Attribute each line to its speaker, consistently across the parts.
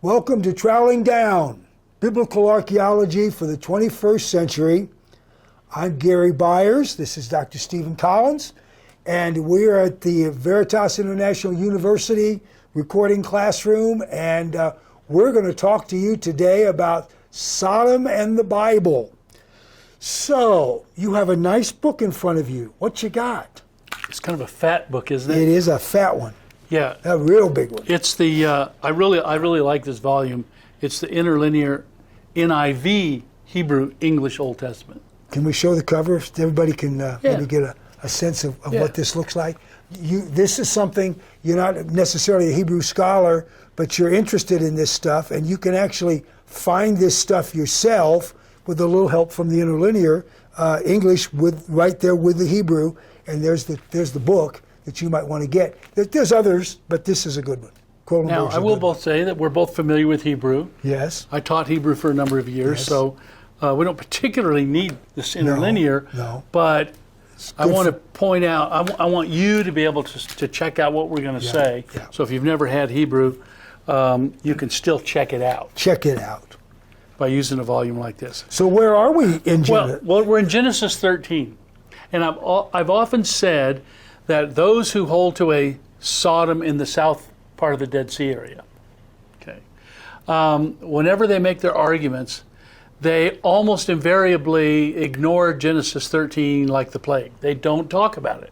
Speaker 1: Welcome to Troweling Down, Biblical Archaeology for the 21st Century. I'm Gary Byers, this is Dr. Stephen Collins, and we're at the Veritas International University recording classroom, and we're going to talk to you today about Sodom and the Bible. So, you have a nice book in front of you. What you got?
Speaker 2: It's kind of a fat book, isn't it?
Speaker 1: It is a fat one.
Speaker 2: Yeah.
Speaker 1: A real big one.
Speaker 2: It's the, I really like this volume. It's the interlinear NIV Hebrew English Old Testament.
Speaker 1: Can we show the cover so everybody can maybe get a sense of what this looks like? This is something, you're not necessarily a Hebrew scholar, but you're interested in this stuff, and you can actually find this stuff yourself with a little help from the interlinear English right there with the Hebrew, and there's the book that you might want to get. There's others, but this is a good one.
Speaker 2: Now, I will both say that we're both familiar with Hebrew.
Speaker 1: Yes.
Speaker 2: I taught Hebrew for a number of years, so we don't particularly need this interlinear.
Speaker 1: No.
Speaker 2: But I want to point out, I want you to be able to check out what we're going to say.
Speaker 1: Yeah.
Speaker 2: So if you've never had Hebrew, you can still check it out.
Speaker 1: Check it out.
Speaker 2: By using a volume like this.
Speaker 1: So where are we in Genesis?
Speaker 2: Well, we're in Genesis 13. And I've often said that those who hold to a Sodom in the south part of the Dead Sea area, whenever they make their arguments, they almost invariably ignore Genesis 13 like the plague. They don't talk about it.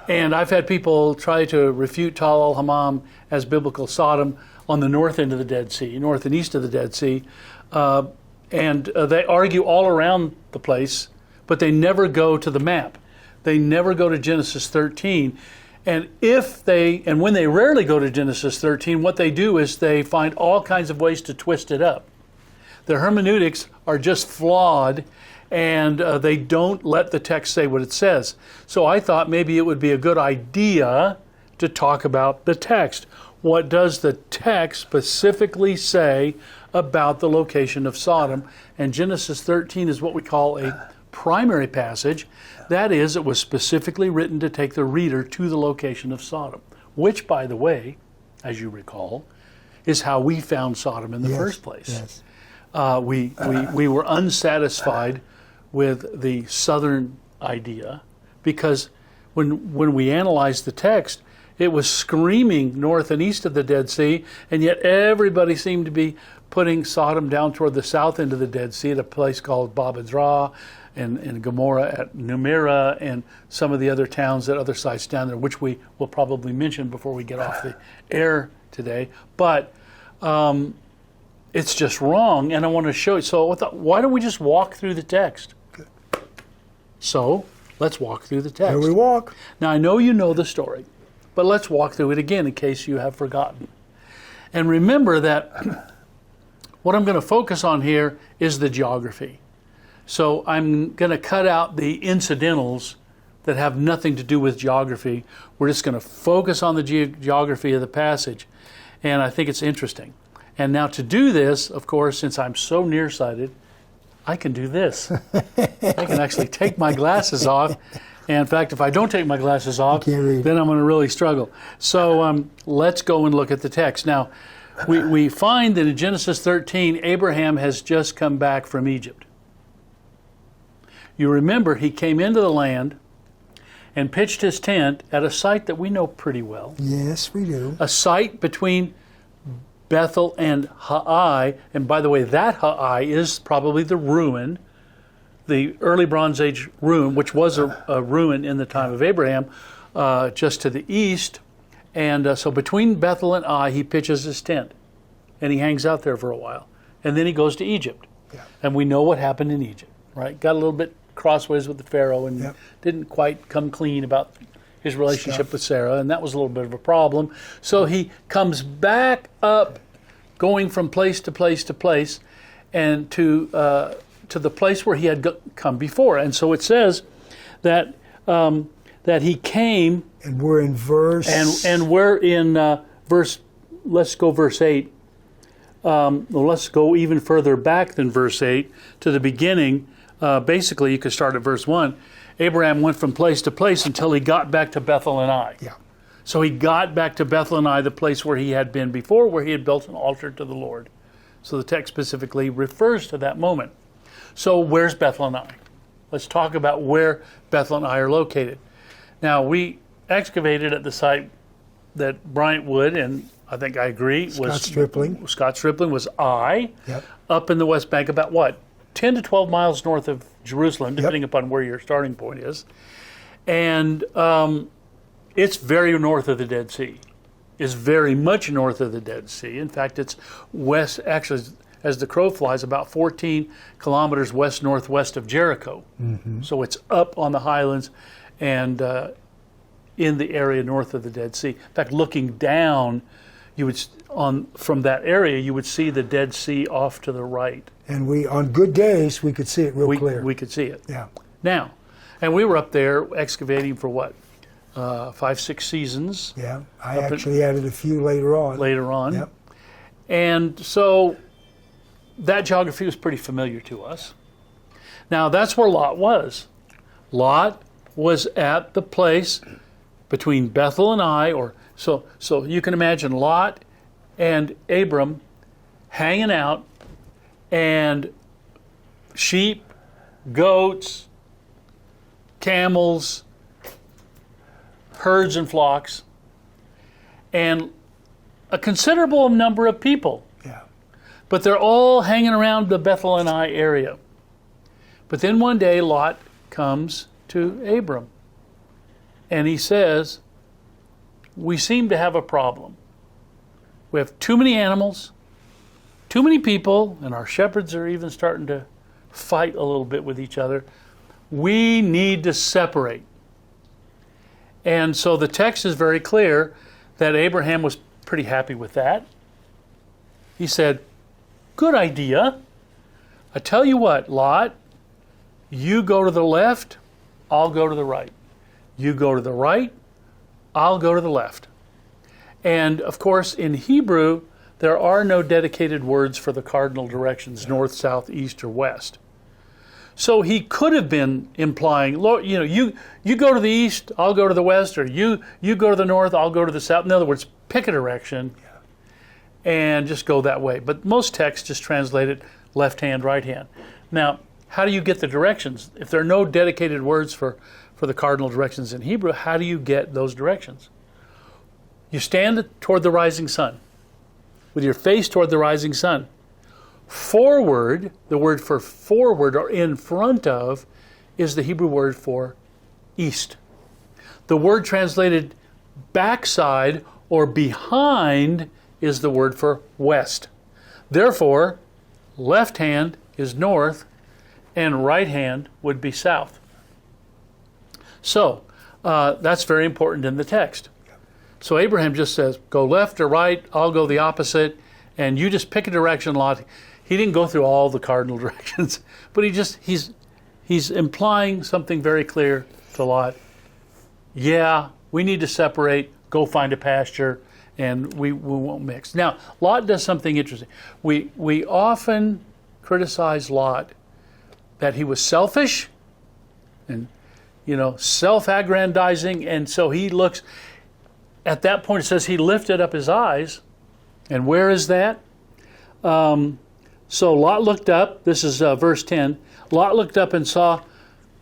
Speaker 2: And I've had people try to refute Tal al-Hammam as biblical Sodom on the north end of the Dead Sea, north and east of the Dead Sea, and they argue all around the place, but they never go to the map. They never go to Genesis 13. And when they rarely go to Genesis 13, what they do is they find all kinds of ways to twist it up. Their hermeneutics are just flawed, and they don't let the text say what it says. So I thought maybe it would be a good idea to talk about the text. What does the text specifically say about the location of Sodom? And Genesis 13 is what we call a primary passage. That is, it was specifically written to take the reader to the location of Sodom, which, by the way, as you recall, is how we found Sodom in the first place.
Speaker 1: Yes.
Speaker 2: We were unsatisfied with the southern idea because when we analyzed the text, it was screaming north and east of the Dead Sea, and yet everybody seemed to be putting Sodom down toward the south end of the Dead Sea at a place called Babadra and Gomorrah at Numera and some of the other towns at other sites down there, which we will probably mention before we get off the air today. But it's just wrong, and I want to show you. So why don't we just walk through the text?
Speaker 1: Good.
Speaker 2: So let's walk through the text.
Speaker 1: Here we walk.
Speaker 2: Now, I know you know the story, but let's walk through it again in case you have forgotten. And remember that what I'm going to focus on here is the geography. So I'm going to cut out the incidentals that have nothing to do with geography. We're just going to focus on the geography of the passage. And I think it's interesting. And now to do this, of course, since I'm so nearsighted, I can do this. I can actually take my glasses off. And in fact, if I don't take my glasses off, then I'm going to really struggle. So let's go and look at the text. Now, we find that in Genesis 13, Abraham has just come back from Egypt. You remember he came into the land and pitched his tent at a site that we know pretty well.
Speaker 1: Yes, we do.
Speaker 2: A site between Bethel and Hai. And by the way, that Hai is probably the ruin, the early Bronze Age ruin, which was a ruin in the time of Abraham, just to the east. And so between Bethel and Ai, he pitches his tent. And he hangs out there for a while. And then he goes to Egypt. Yeah. And we know what happened in Egypt, right? Got a little bit crossways with the Pharaoh and didn't quite come clean about his relationship with Sarah. And that was a little bit of a problem. So he comes back up, going from place to place to place, and to the place where he had come before. And so it says that that he came.
Speaker 1: And we're in verse.
Speaker 2: And we're in verse. Let's go verse 8. Let's go even further back than verse 8 to the beginning. Basically, you could start at verse 1. Abraham went from place to place until he got back to Bethel and Ai.
Speaker 1: Yeah.
Speaker 2: So he got back to Bethel and Ai, the place where he had been before, where he had built an altar to the Lord. So the text specifically refers to that moment. So where's Bethel and Ai? Let's talk about where Bethel and Ai are located. Now, we excavated at the site that Bryant Wood, and I think I agree,
Speaker 1: Scott Stripling.
Speaker 2: Scott Stripling was Ai,
Speaker 1: Yep.
Speaker 2: up in the West Bank, about what? 10 to 12 miles north of Jerusalem, depending upon where your starting point is. And it's very north of the Dead Sea. It's very much north of the Dead Sea. In fact, it's west, actually, as the crow flies, about 14 kilometers west-northwest of Jericho. Mm-hmm. So it's up on the highlands and in the area north of the Dead Sea. In fact, looking down, you would from that area, you would see the Dead Sea off to the right.
Speaker 1: And on good days, we could see it real clear.
Speaker 2: We could see it.
Speaker 1: Yeah.
Speaker 2: Now, and we were up there excavating for what? 5-6 seasons.
Speaker 1: Yeah. I actually added a few later on. Yep.
Speaker 2: And so that geography was pretty familiar to us. Now, that's where Lot was. Lot was at the place between Bethel and Ai, so you can imagine Lot and Abram hanging out, and sheep, goats, camels, herds and flocks, and a considerable number of people.
Speaker 1: Yeah.
Speaker 2: But they're all hanging around the Bethel and Ai area. But then one day Lot comes to Abram, and he says, we seem to have a problem. We have too many animals, too many people, and our shepherds are even starting to fight a little bit with each other. We need to separate. And so the text is very clear that Abraham was pretty happy with that. He said, good idea. I tell you what, Lot, you go to the left, I'll go to the right. You go to the right, I'll go to the left. And of course, in Hebrew, there are no dedicated words for the cardinal directions, north, south, east, or west. So he could have been implying, Lord, you go to the east, I'll go to the west, or you go to the north, I'll go to the south. In other words, pick a direction and just go that way. But most texts just translate it left hand, right hand. Now, how do you get the directions? If there are no dedicated words for the cardinal directions in Hebrew, how do you get those directions? You stand toward the rising sun, with your face toward the rising sun. Forward, the word for forward or in front of, is the Hebrew word for east. The word translated backside or behind is the word for west. Therefore, left hand is north and right hand would be south. So, that's very important in the text. So Abraham just says, go left or right, I'll go the opposite, and you just pick a direction, Lot. He didn't go through all the cardinal directions, but he's implying something very clear to Lot. Yeah, we need to separate, go find a pasture, and we won't mix. Now, Lot does something interesting. We often criticize Lot that he was selfish and self-aggrandizing, and so he looks, at that point it says he lifted up his eyes, and where is that? So Lot looked up, this is verse 10, Lot looked up and saw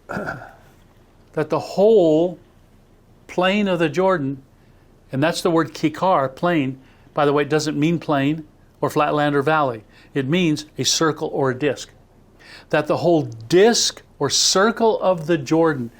Speaker 2: that the whole plain of the Jordan, and that's the word Kikkar, plain, by the way, it doesn't mean plain or flatland or valley. It means a circle or a disc. That the whole disc or circle of the Jordan,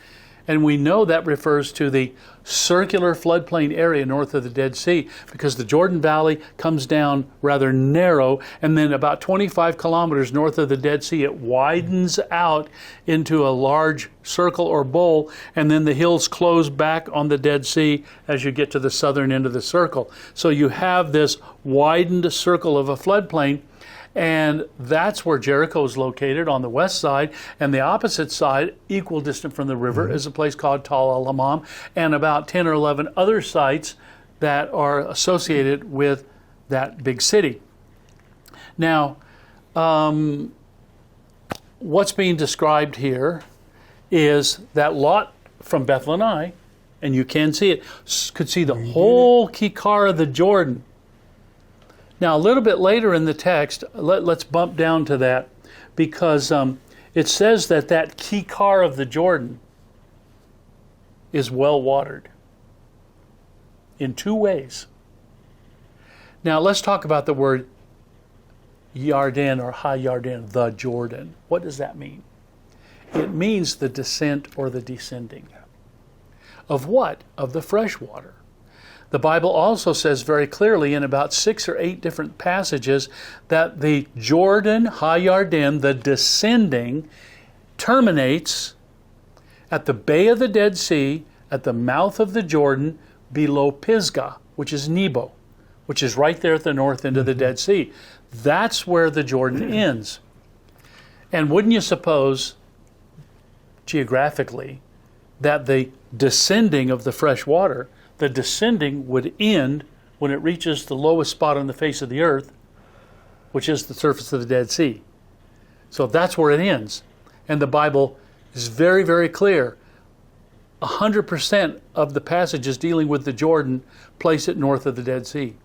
Speaker 2: and we know that refers to the circular floodplain area north of the Dead Sea, because the Jordan Valley comes down rather narrow, and then about 25 kilometers north of the Dead Sea, it widens out into a large circle or bowl, and then the hills close back on the Dead Sea as you get to the southern end of the circle. So you have this widened circle of a floodplain, and that's where Jericho is located on the west side, and the opposite side, equal distant from the river, is a place called Tal al-Hammam, and about 10 or 11 other sites that are associated with that big city. Now, what's being described here is that Lot from Bethel and Ai and you can see it, could see the whole Kikkar of the Jordan. Now, a little bit later in the text, let's bump down to that, because it says that Kikkar of the Jordan is well watered in two ways. Now, let's talk about the word Yarden or Ha Yarden, the Jordan. What does that mean? It means the descent or the descending. Of what? Of the fresh water. The Bible also says very clearly in about 6 or 8 different passages that the Jordan, Ha Yarden, the descending, terminates at the Bay of the Dead Sea, at the mouth of the Jordan, below Pisgah, which is Nebo, which is right there at the north end of the Dead Sea. That's where the Jordan ends. And wouldn't you suppose, geographically, that the descending of the fresh water, the descending would end when it reaches the lowest spot on the face of the earth, which is the surface of the Dead Sea. So that's where it ends. And the Bible is very, very clear. 100% of the passages dealing with the Jordan place it north of the Dead Sea.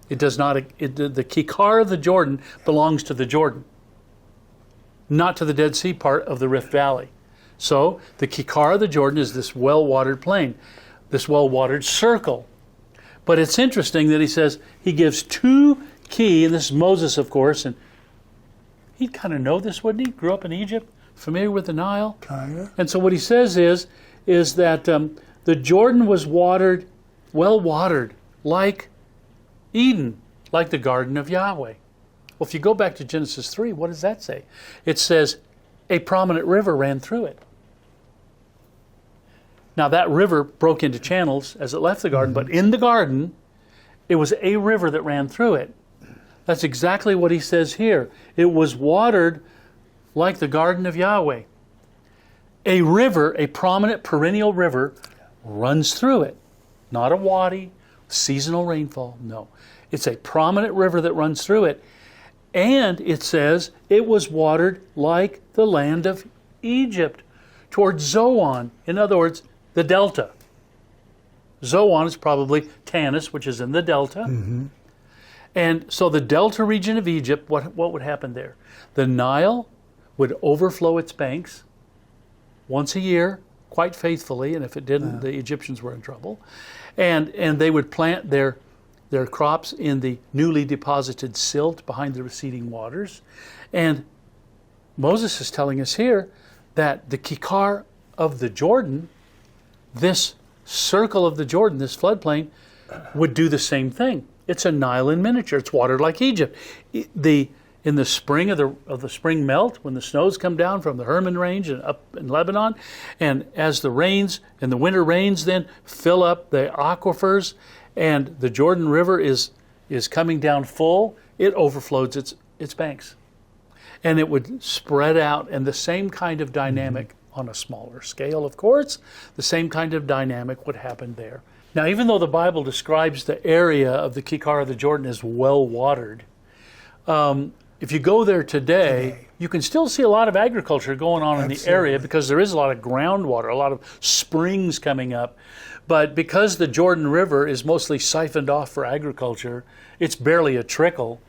Speaker 2: It does not. The Kikkar of the Jordan belongs to the Jordan, not to the Dead Sea part of the Rift Valley. So the Kikkar of the Jordan is this well-watered plain, this well-watered circle. But it's interesting that he says he gives 2 key, and this is Moses, of course, and he'd kind of know this, wouldn't he? Grew up in Egypt, familiar with the Nile.
Speaker 1: Kinda.
Speaker 2: And so what he says is that the Jordan was watered, well-watered, like Eden, like the garden of Yahweh. Well, if you go back to Genesis 3, what does that say? It says a prominent river ran through it. Now that river broke into channels as it left the garden, but in the garden, it was a river that ran through it. That's exactly what he says here. It was watered like the garden of Yahweh. A river, a prominent perennial river, runs through it. Not a wadi, seasonal rainfall, no. It's a prominent river that runs through it. And it says it was watered like the land of Egypt, towards Zoan. In other words, the delta. Zoan is probably Tanis, which is in the delta.
Speaker 1: Mm-hmm.
Speaker 2: And so the delta region of Egypt, what would happen there? The Nile would overflow its banks once a year, quite faithfully, and if it didn't, the Egyptians were in trouble. And they would plant their crops in the newly deposited silt behind the receding waters. And Moses is telling us here that the Kikkar of the Jordan, this circle of the Jordan, this floodplain, would do the same thing. It's a Nile in miniature. It's watered like Egypt. In the spring of the spring melt, when the snows come down from the Hermon Range and up in Lebanon, and as the rains and the winter rains then fill up the aquifers, and the Jordan River is coming down full, it overflows its banks. And it would spread out, and the same kind of dynamic, on a smaller scale, of course, the same kind of dynamic would happen there. Now, even though the Bible describes the area of the Kikkar of the Jordan as well-watered, if you go there today, you can still see a lot of agriculture going on in the area because there is a lot of groundwater, a lot of springs coming up. But because the Jordan River is mostly siphoned off for agriculture, it's barely a trickle.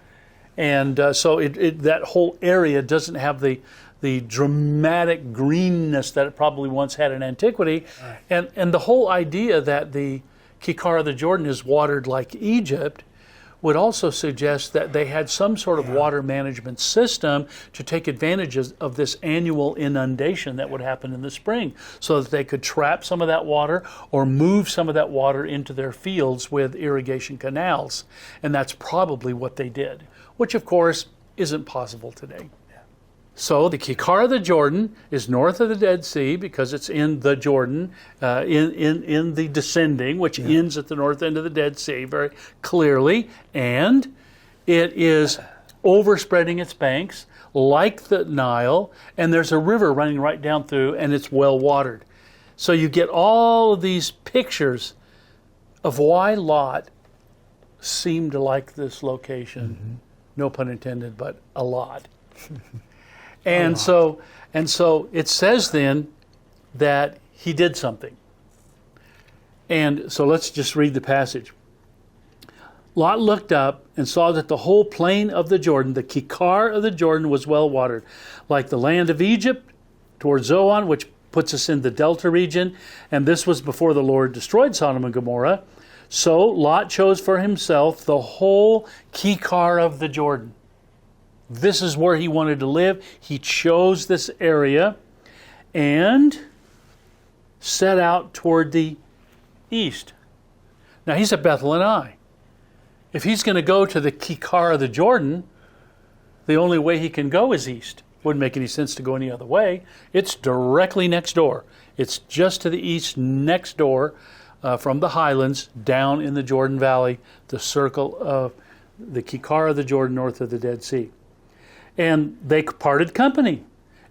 Speaker 2: And so that whole area doesn't have the dramatic greenness that it probably once had in antiquity. Right. And the whole idea that the Kikkar of the Jordan is watered like Egypt would also suggest that they had some sort of water management system to take advantage of this annual inundation that would happen in the spring, so that they could trap some of that water or move some of that water into their fields with irrigation canals. And that's probably what they did, which of course isn't possible today. So the Kikkar of the Jordan is north of the Dead Sea because it's in the Jordan, in the descending, which ends at the north end of the Dead Sea very clearly. And it is overspreading its banks like the Nile, and there's a river running right down through, and it's well watered. So you get all of these pictures of why Lot seemed to like this location, no pun intended, but a lot. And so it says then that he did something. And so let's just read the passage. Lot looked up and saw that the whole plain of the Jordan, the Kikkar of the Jordan, was well watered, like the land of Egypt toward Zoan, which puts us in the Delta region. And this was before the Lord destroyed Sodom and Gomorrah. So Lot chose for himself the whole Kikkar of the Jordan. This is where he wanted to live. He chose this area and set out toward the east. Now he's at Bethel and Ai. If he's going to go to the Kikkar of the Jordan, the only way he can go is east. Wouldn't make any sense to go any other way. It's directly next door. It's just to the east next door from the highlands down in the Jordan Valley, the circle of the Kikkar of the Jordan north of the Dead Sea. And they parted company.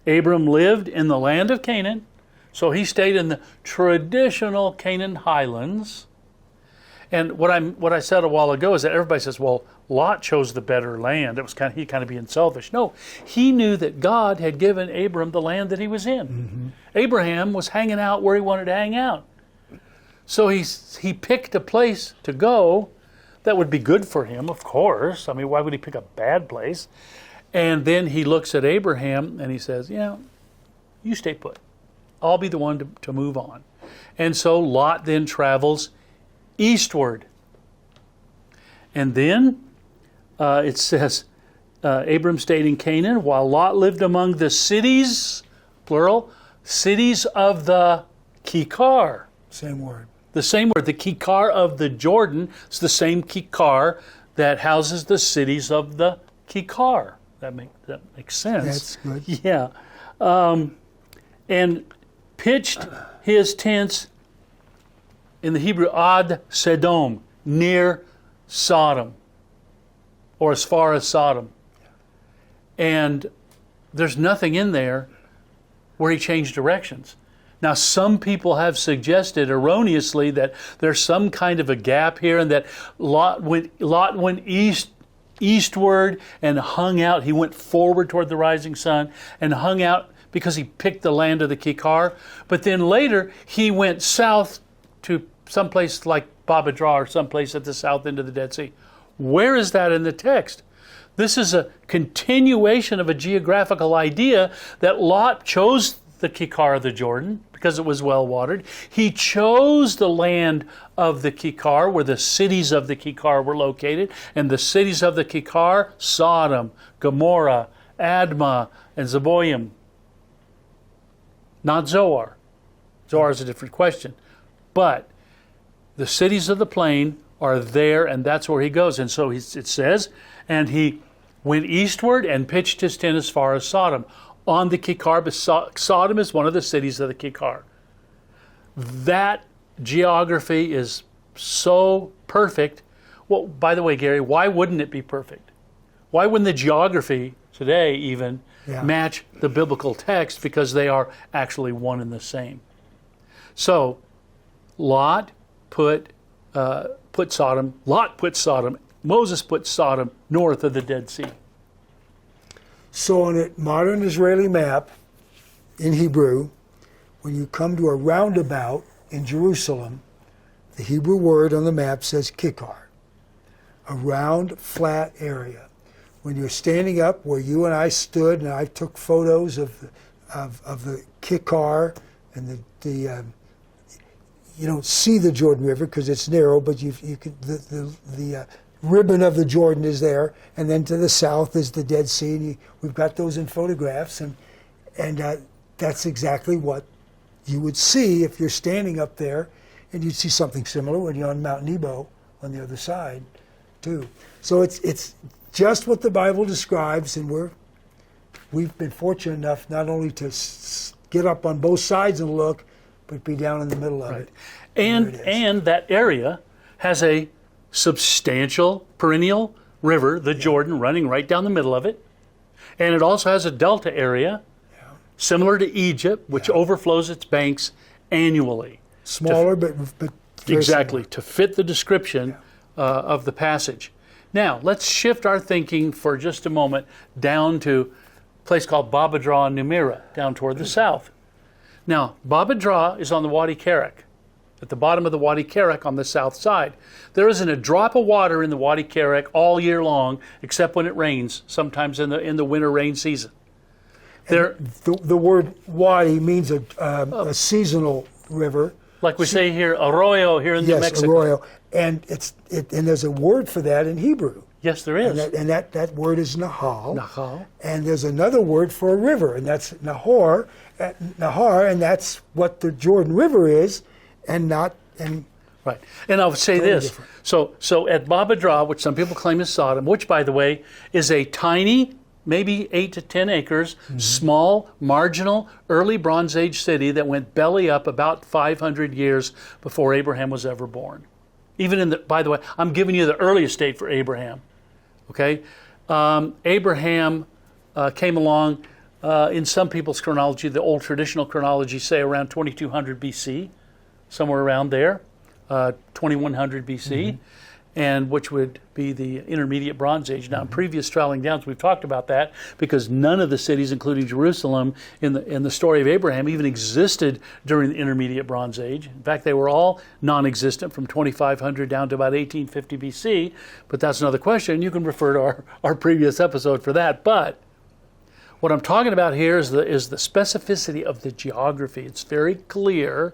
Speaker 2: Abram lived in the land of Canaan, so he stayed in the traditional Canaan highlands. And what I said a while ago is that everybody says, well, Lot chose the better land. It was he kind of being selfish. No, he knew that God had given Abram the land that he was in. Mm-hmm. Abraham was hanging out where he wanted to hang out. So he picked a place to go that would be good for him, of course. I mean, why would he pick a bad place? And then he looks at Abraham and he says, you stay put. I'll be the one to move on. And so Lot then travels eastward. And then it says, Abram stayed in Canaan while Lot lived among the cities, plural, cities of the Kikkar.
Speaker 1: Same word.
Speaker 2: The same word, the Kikkar of the Jordan. It's the same Kikkar that houses the cities of the Kikkar. That makes sense.
Speaker 1: That's good.
Speaker 2: Yeah. And pitched his tents in the Hebrew Ad Sodom, near Sodom, or as far as Sodom. And there's nothing in there where he changed directions. Now, some people have suggested erroneously that there's some kind of a gap here and that Lot went eastward and hung out. He went forward toward the rising sun and hung out because he picked the land of the Kikkar. But then later, he went south to someplace like Babadra or someplace at the south end of the Dead Sea. Where is that in the text? This is a continuation of a geographical idea that Lot chose the Kikkar of the Jordan because it was well watered. He chose the land of the Kikkar where the cities of the Kikkar were located. And the cities of the Kikkar, Sodom, Gomorrah, Admah, and Zeboim. Not Zoar. Zoar is a different question. But the cities of the plain are there, and that's where he goes. And so it says, and he went eastward and pitched his tent as far as Sodom. On the Kikkar, but Sodom is one of the cities of the Kikkar. That geography is so perfect. Well, by the way, Gary, why wouldn't it be perfect? Why wouldn't the geography today even match the biblical text? Because they are actually one and the same. So, Lot put Sodom. Moses put Sodom north of the Dead Sea.
Speaker 1: So on a modern Israeli map, in Hebrew, when you come to a roundabout in Jerusalem, the Hebrew word on the map says Kikkar, a round, flat area. When you're standing up where you and I stood, and I took photos of the Kikkar, and you don't see the Jordan River because it's narrow, but you can the ribbon of the Jordan is there, and then to the south is the Dead Sea. And we've got those in photographs, and that's exactly what you would see if you're standing up there, and you'd see something similar when you're on Mount Nebo on the other side, too. So it's just what the Bible describes, and we've been fortunate enough not only to get up on both sides and look, but be down in the middle of it.
Speaker 2: And that area has a substantial perennial river, the Jordan, running right down the middle of it. And it also has a delta area, similar to Egypt, which overflows its banks annually.
Speaker 1: Smaller, but
Speaker 2: exactly, to fit the description of the passage. Now, let's shift our thinking for just a moment down to a place called Babadra and Numira, down toward the south. Now, Babadra is on the Wadi Kerak. at the bottom of the Wadi Kerak on the south side. There isn't a drop of water in the Wadi Kerak all year long, except when it rains, sometimes in the winter rain season. There,
Speaker 1: the word wadi means a seasonal river.
Speaker 2: like we say here, arroyo here in New
Speaker 1: Yes,
Speaker 2: Mexico.
Speaker 1: arroyo. And and there's a word for that in Hebrew.
Speaker 2: Yes, there is.
Speaker 1: And that word is Nahal.
Speaker 2: Nahal.
Speaker 1: And there's another word for a river, and that's Nahar, and that's what the Jordan River is, and not. And
Speaker 2: Right. And I'll say
Speaker 1: Totally
Speaker 2: this.
Speaker 1: different.
Speaker 2: So at Baba Dra, which some people claim is Sodom, which, by the way, is a tiny, maybe 8 to 10 acres, small, marginal, early Bronze Age city that went belly up about 500 years before Abraham was ever born. Even in the, by the way, I'm giving you the earliest date for Abraham. Okay? Abraham came along in some people's chronology, the old traditional chronology, say around 2200 BC, somewhere around there, 2100 BC, and which would be the intermediate Bronze Age. Now, in previous Traveling Downs, we've talked about that because none of the cities, including Jerusalem, in the story of Abraham, even existed during the intermediate Bronze Age. In fact, they were all non-existent from 2500 down to about 1850 BC. But that's another question. You can refer to our previous episode for that. But what I'm talking about here is the specificity of the geography. It's very clear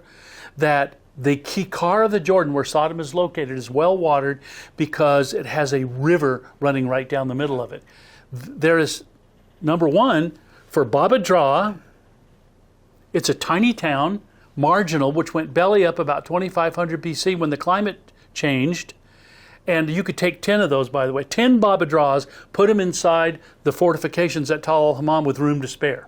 Speaker 2: that the Kikar of the Jordan, where Sodom is located, is well watered because it has a river running right down the middle of it. There is, number one, for Baba Dra, it's a tiny town, marginal, which went belly up about 2500 BC when the climate changed. And you could take 10 of those, by the way, 10 Baba Dras, put them inside the fortifications at Tal al-Hammam with room to spare.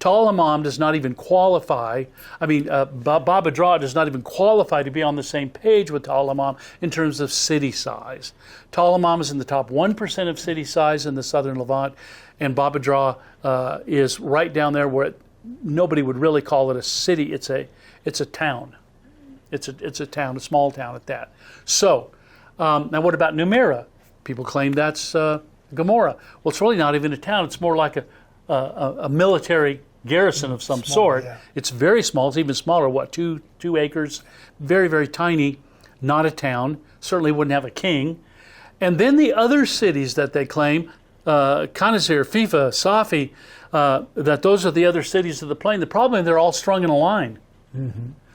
Speaker 2: Tal al-Hammam does not even qualify, Baba Dra does not even qualify to be on the same page with Tal al-Hammam in terms of city size. Tal al-Hammam is in the top 1% of city size in the southern Levant, and Baba Dra is right down there where nobody would really call it a city. It's a town. It's a town, a small town at that. So, now what about Numeira? People claim that's Gomorrah. Well, it's really not even a town. It's more like a military garrison of some sort.
Speaker 1: Yeah.
Speaker 2: It's very small. It's even smaller. Two acres? Very, very tiny. Not a town. Certainly wouldn't have a king. And then the other cities that they claim, Khanazir, Fifa, Safi, that those are the other cities of the plain. The problem is they're all strung in a line.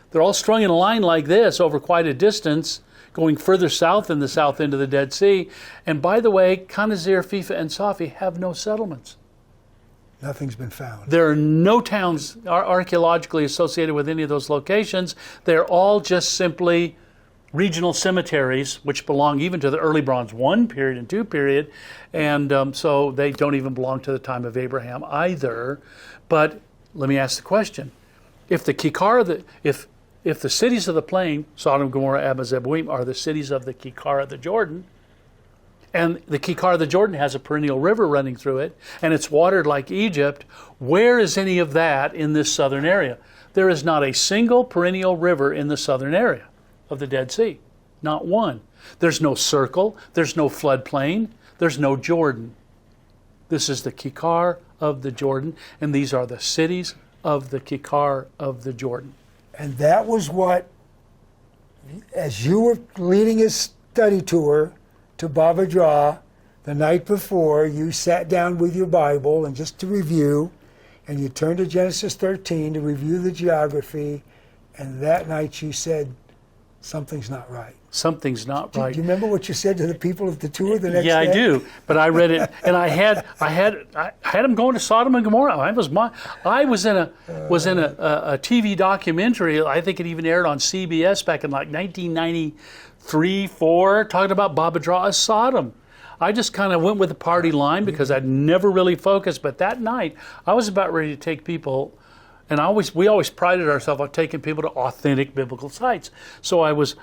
Speaker 2: They're all strung in a line like this over quite a distance, going further south than the south end of the Dead Sea. And by the way, Khanazir, Fifa, and Safi have no settlements.
Speaker 1: nothing's been found.
Speaker 2: There are no towns archaeologically associated with any of those locations. They're all just simply regional cemeteries, which belong even to the early Bronze 1 period and 2 period, and so they don't even belong to the time of Abraham either. But let me ask the question: if the Kikar, if the cities of the plain, Sodom, Gomorrah, Admah, Zeboim, are the cities of the Kikar of the Jordan, and the Kikkar of the Jordan has a perennial river running through it, and it's watered like Egypt, where is any of that in this southern area? There is not a single perennial river in the southern area of the Dead Sea. Not one. There's no circle, there's no floodplain, there's no Jordan. This is the Kikkar of the Jordan, and these are the cities of the Kikkar of the Jordan.
Speaker 1: And that was what, as you were leading a study tour to Baba Dra the night before, you sat down with your Bible and just to review, and you turned to Genesis 13 to review the geography, and that night you said, something's not right.
Speaker 2: Something's not right.
Speaker 1: Do you remember what you said to the people at the tour the next day?
Speaker 2: Yeah, I do. But I read it, and I had them going to Sodom and Gomorrah. I was in a TV documentary. I think it even aired on CBS back in like 1993, 4, talking about Baba Dra as Sodom. I just kind of went with the party line because I'd never really focused. But that night, I was about ready to take people. And we always prided ourselves on taking people to authentic biblical sites. So I was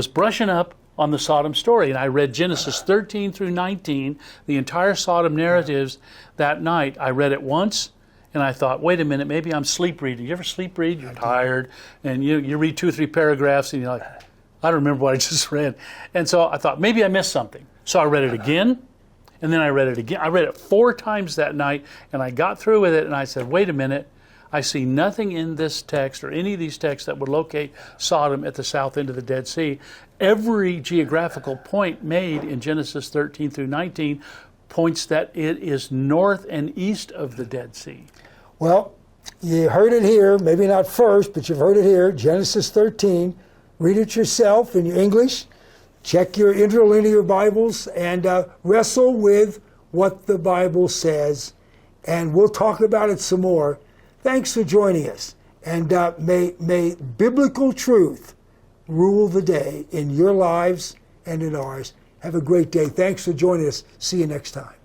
Speaker 2: brushing up on the Sodom story, and I read Genesis 13 through 19, the entire Sodom narratives that night. I read it once, and I thought, wait a minute, maybe I'm sleep reading. You ever sleep read? You're tired, and you read 2 or 3 paragraphs, and you're like, I don't remember what I just read. And so I thought, maybe I missed something. So I read it again, and then I read it again. I read it 4 times that night, and I got through with it, and I said, wait a minute. I see nothing in this text or any of these texts that would locate Sodom at the south end of the Dead Sea. Every geographical point made in Genesis 13 through 19 points that it is north and east of the Dead Sea.
Speaker 1: Well, you heard it here, maybe not first, but you've heard it here, Genesis 13. Read it yourself in your English. Check your interlinear Bibles and wrestle with what the Bible says. And we'll talk about it some more. Thanks for joining us. And may biblical truth rule the day in your lives and in ours. Have a great day. Thanks for joining us. See you next time.